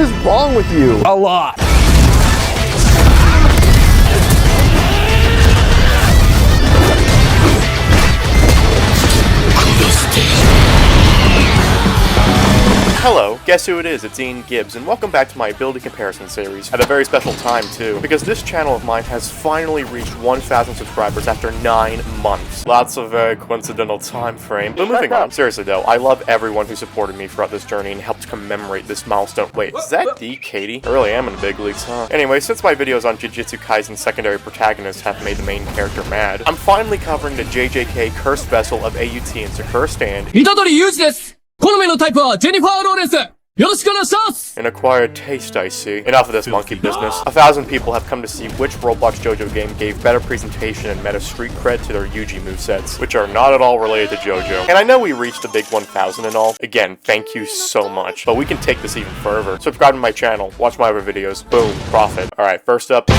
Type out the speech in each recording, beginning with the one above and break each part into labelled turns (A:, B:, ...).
A: What is wrong with you?
B: A lot.
C: Hello, guess who it is? It's Ian Gibbs, and welcome back to my ability comparison series, at a very special time too, because this channel of mine has finally reached 1,000 subscribers after 9 months. Lots of very coincidental time frame. But moving on, seriously though, I love everyone who supported me throughout this journey and helped commemorate this milestone. Wait, is that the Katie? I really am in the big leagues, huh? Anyway, since my videos on Jujutsu Kaisen's secondary protagonists have made the main character mad, I'm finally covering the JJK Cursed Vessel of AUT and Sakura stand.
B: Itadori Yuji です。好みのタイプはジェニファー・ローレンス。よろしくお願いします。
C: An acquired taste, I see. Enough of this monkey business. 1,000 people have come to see which Roblox JoJo game gave better presentation and meta street cred to their Yuji movesets, which are not at all related to JoJo. And I know we reached a big 1,000 and all. Again, thank you so much. But we can take this even further. Subscribe to my channel, watch my other videos. Boom, profit. Alright, first up.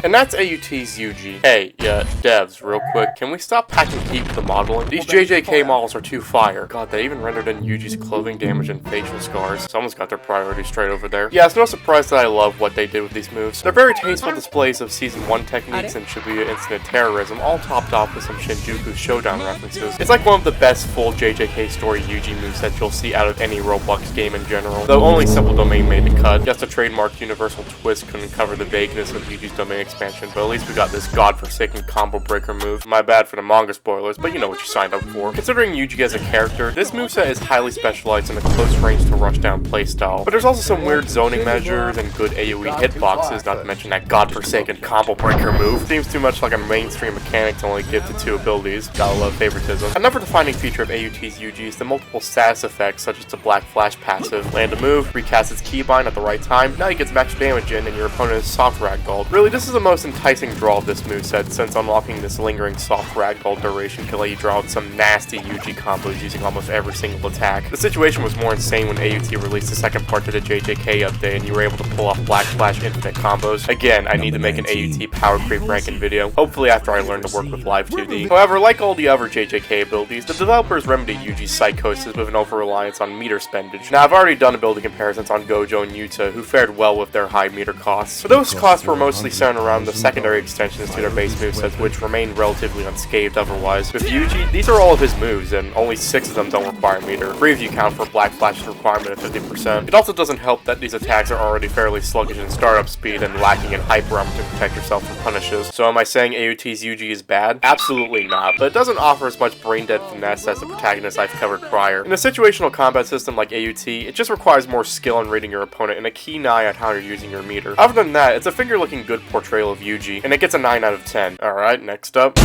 C: And that's AUT's Yuji. Hey, yeah, devs, real quick, can we stop packing heat with the modeling? These JJK models are too fire. God, they even rendered in Yuji's clothing damage and facial scars. Someone's got their priorities straight over there. Yeah, it's no surprise that I love what they did with these moves. They're very tasteful displays of Season 1 techniques and Shibuya Incident terrorism, all topped off with some Shinjuku Showdown references. It's like one of the best full JJK story Yuji movesets you'll see out of any Roblox game in general, though only Simple Domain made the cut. Just a trademark universal twist couldn't cover the vagueness of Yuji's domain expansion, but at least we got this godforsaken combo breaker move. My bad for the manga spoilers, but you know what you signed up for. Considering Yuji as a character, this moveset is highly specialized in a close range to rush down playstyle, but there's also some weird zoning measures and good AoE hitboxes, not to mention that godforsaken combo breaker move. Seems too much like a mainstream mechanic to only give to 2 abilities. Gotta love favoritism. Another defining feature of AUT's Yuji is the multiple status effects, such as the Black Flash passive. Land a move, recast its keybind at the right time, now he gets max damage in and your opponent is soft ragdolled. Really, this is the most enticing draw of this moveset, since unlocking this lingering soft ragdoll duration can let you draw out some nasty Yuji combos using almost every single attack. The situation was more insane when AUT released the second part to the JJK update and you were able to pull off Black Flash infinite combos. Again, I need to make an AUT power creep ranking video, hopefully after I learn to work with Live 2D. However, like all the other JJK abilities, the developers remedied Yuji's psychosis with an over-reliance on meter spendage. Now, I've already done ability comparisons on Gojo and Yuta, who fared well with their high meter costs, but those costs were mostly centered around the secondary extensions to their base movesets, which remain relatively unscathed otherwise. With Yuji, these are all of his moves, and only 6 of them don't require meter. 3 if you count for Black Flash's requirement of 50%. It also doesn't help that these attacks are already fairly sluggish in startup speed and lacking in hyper armor to protect yourself from punishes. So am I saying AUT's Yuji is bad? Absolutely not, but it doesn't offer as much brain-dead finesse as the protagonists I've covered prior. In a situational combat system like AUT, it just requires more skill in reading your opponent and a keen eye on how you're using your meter. Other than that, it's a figure-looking good portrayal of Yuji, and it gets a 9 out of 10. Alright, next up.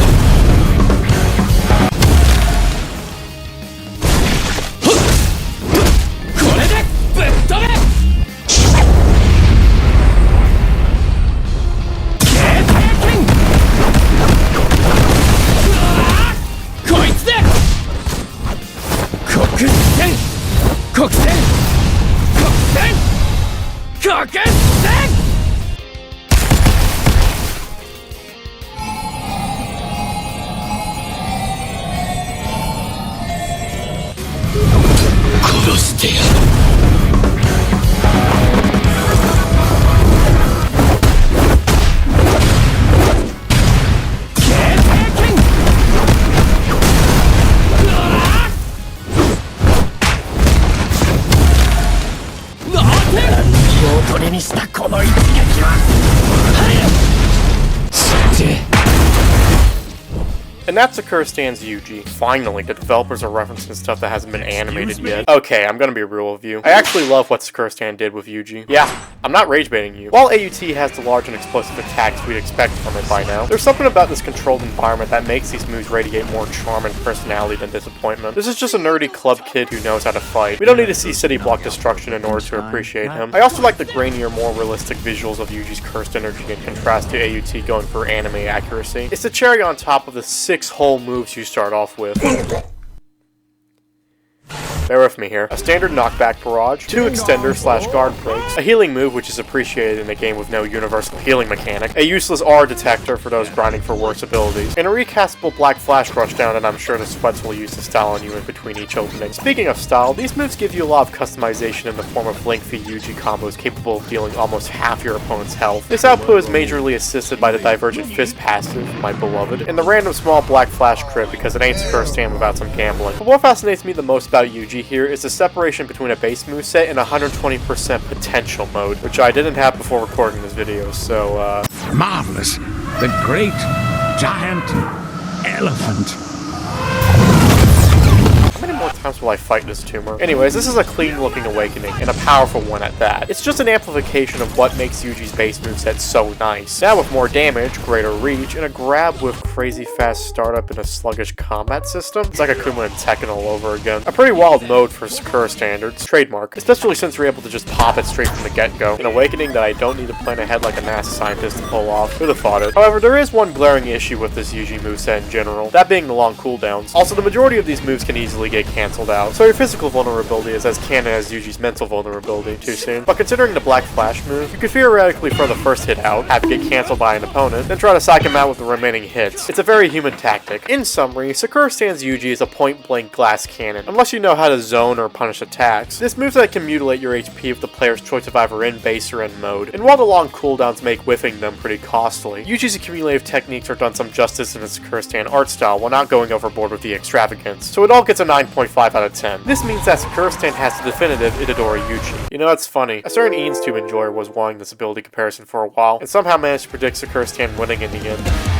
C: And that's Sakura stands Yuji. Finally, the developers are referencing stuff that hasn't been animated yet. Okay, I'm gonna be real with you. I actually love what Sakura stand did with Yuji. Yeah, I'm not rage baiting you. While AUT has the large and explosive attacks we'd expect from it by now, there's something about this controlled environment that makes these moves radiate more charm and personality than disappointment. This is just a nerdy club kid who knows how to fight. We don't need to see city block destruction in order to appreciate him. I also like the grainier, more realistic visuals of Yuji's cursed energy in contrast to AUT going for anime accuracy. It's the cherry on top of the 6 whole moves you start off with. Bear with me here. A standard knockback barrage, 2 extenders / guard breaks, a healing move which is appreciated in a game with no universal healing mechanic, a useless R detector for those grinding for worse abilities, and a recastable black flash rushdown that I'm sure the sweats will use to style on you in between each opening. Speaking of style, these moves give you a lot of customization in the form of lengthy Yuji combos capable of dealing almost half your opponent's health. This output is majorly assisted by the Divergent Fist passive, my beloved, and the random small black flash crit because it ain't Sakura stand without some gambling. But what fascinates me the most about Yuji here is the separation between a base moveset and 120% potential mode, which I didn't have before recording this video, so
A: Marvelous. The great giant elephant.
C: how many more times will I fight this tumor? Anyways, this is a clean-looking awakening, and a powerful one at that. It's just an amplification of what makes Yuji's base moveset so nice. Now with more damage, greater reach, and a grab with crazy fast startup and a sluggish combat system. It's like Akuma and Tekken all over again. A pretty wild mode for Sakura standards. Trademark. Especially since you're able to just pop it straight from the get-go. An awakening that I don't need to plan ahead like a NASA scientist to pull off. Who'd have thought it? However, there is one glaring issue with this Yuji moveset in general, that being the long cooldowns. Also, the majority of these moves can easily get cancelled out, so your physical vulnerability is as canon as Yuji's mental vulnerability. Too soon. But considering the black flash move, you could theoretically throw the first hit out, have it get cancelled by an opponent, then try to psych him out with the remaining hits. It's a very human tactic. In summary, Sakura stands Yuji is a point-blank glass cannon. Unless you know how to zone or punish attacks, this moveset can mutilate your HP with the player's choice of either in base or in mode. And while the long cooldowns make whiffing them pretty costly, Yuji's accumulative techniques are done some justice in its Sakura stand art style while not going overboard with the extravagance. So it all gets a 9.5 out of 10. This means that Sakura stand has the definitive Itadori Yuji. You know, that's funny. A certain EansTube enjoyer was wanting this ability comparison for a while, and somehow managed to predict Sakura stand winning in the end.